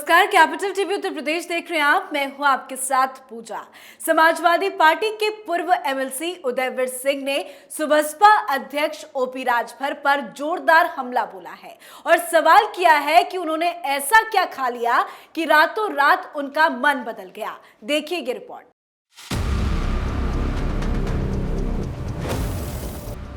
नमस्कार, capital TV Uttar Pradesh देख रहे हैं आप। मैं हूं आपके साथ पूजा। समाजवादी पार्टी के पूर्व एमएलसी उदयवीर सिंह ने सुबसपा अध्यक्ष ओपी राजभर पर जोरदार हमला बोला है और सवाल किया है कि उन्होंने ऐसा क्या खा लिया कि रातों रात उनका मन बदल गया। देखिए ये रिपोर्ट।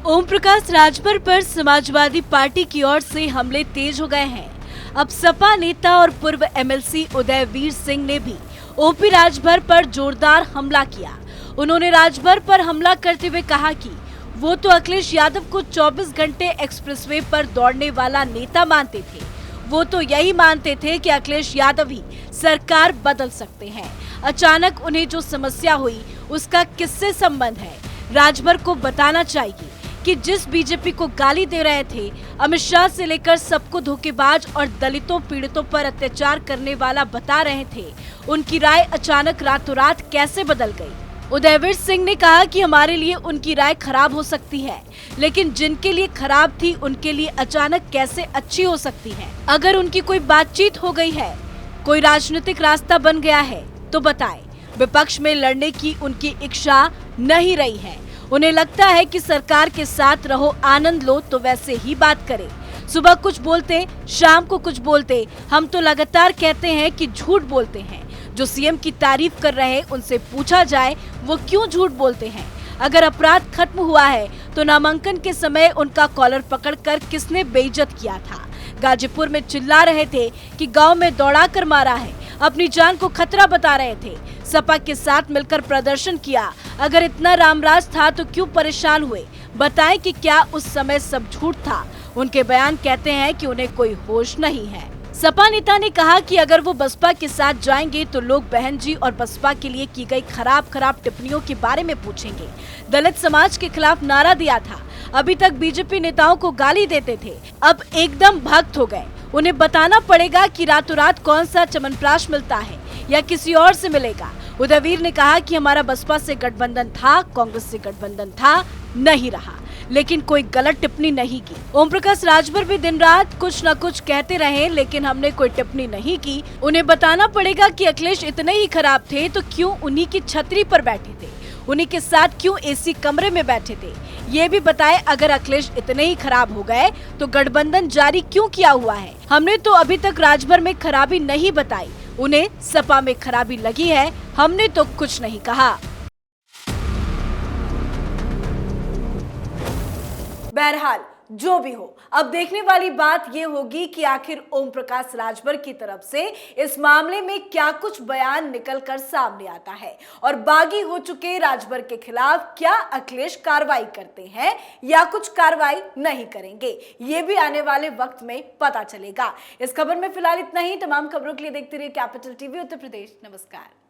ओम प्रकाश राजभर पर समाजवादी पार्टी की ओर से हमले तेज हो गए हैं। अब सपा नेता और पूर्व एमएलसी उदयवीर सिंह ने भी ओपी राजभर पर जोरदार हमला किया। उन्होंने राजभर पर हमला करते हुए कहा कि वो तो अखिलेश यादव को 24 घंटे एक्सप्रेसवे पर दौड़ने वाला नेता मानते थे। वो तो यही मानते थे कि अखिलेश यादव ही सरकार बदल सकते हैं। अचानक उन्हें जो समस्या हुई उसका किससे संबंध है? राजभर को बताना चाहिए कि जिस बीजेपी को गाली दे रहे थे, अमित शाह से लेकर सबको धोखेबाज और दलितों पीड़ितों पर अत्याचार करने वाला बता रहे थे, उनकी राय अचानक रातों रात कैसे बदल गई? उदयवीर सिंह ने कहा कि हमारे लिए उनकी राय खराब हो सकती है, लेकिन जिनके लिए खराब थी उनके लिए अचानक कैसे अच्छी हो सकती है? अगर उनकी कोई बातचीत हो गई है, कोई राजनीतिक रास्ता बन गया है तो बताएं। विपक्ष में लड़ने की उनकी इच्छा नहीं रही है। उन्हें लगता है कि सरकार के साथ रहो, आनंद लो, तो वैसे ही बात करें। सुबह कुछ बोलते, शाम को कुछ बोलते। हम तो लगातार कहते हैं कि झूठ बोलते हैं। जो सीएम की तारीफ कर रहे हैं उनसे पूछा जाए वो क्यों झूठ बोलते हैं? अगर अपराध खत्म हुआ है तो नामांकन के समय उनका कॉलर पकड़कर किसने बेइज्जत किया था? गाजीपुर में चिल्ला रहे थे कि गांव में दौड़ा कर मारा है, अपनी जान को खतरा बता रहे थे। सपा के साथ मिलकर प्रदर्शन किया। अगर इतना रामराज था तो क्यों परेशान हुए? बताएं कि क्या उस समय सब झूठ था? उनके बयान कहते हैं कि उन्हें कोई होश नहीं है। सपा नेता ने कहा कि अगर वो बसपा के साथ जाएंगे तो लोग बहन जी और बसपा के लिए की गई खराब टिप्पणियों के बारे में पूछेंगे। दलित समाज के खिलाफ नारा दिया था। अभी तक बीजेपी नेताओं को गाली देते थे, अब एकदम भक्त हो गए। उन्हें बताना पड़ेगा कि रातों रात कौन सा च्यवनप्राश मिलता है या किसी और से मिलेगा। उदयवीर ने कहा कि हमारा बसपा से गठबंधन था, कांग्रेस से गठबंधन था, नहीं रहा, लेकिन कोई गलत टिप्पणी नहीं की। ओम प्रकाश राजभर भी दिन रात कुछ न कुछ कहते रहे, लेकिन हमने कोई टिप्पणी नहीं की। उन्हें बताना पड़ेगा कि अखिलेश इतने ही खराब थे तो क्यों उन्हीं की छतरी पर बैठे थे, उन्हीं के साथ क्यों एसी कमरे में बैठे थे? ये भी बताए अगर अखिलेश इतने ही खराब हो गए तो गठबंधन जारी क्यों किया हुआ है? हमने तो अभी तक राजभर में खराबी नहीं बताई, उन्हें सपा में खराबी लगी है, हमने तो कुछ नहीं कहा। बहरहाल जो भी हो, अब देखने वाली बात ये होगी कि आखिर ओम प्रकाश राजभर की तरफ से इस मामले में क्या कुछ बयान निकलकर सामने आता है और बागी हो चुके राजभर के खिलाफ क्या अखिलेश कार्रवाई करते हैं या कुछ कार्रवाई नहीं करेंगे, ये भी आने वाले वक्त में पता चलेगा। इस खबर में फिलहाल इतना ही। तमाम खबरों के लिए देखते रहिए कैपिटल टीवी उत्तर प्रदेश। नमस्कार।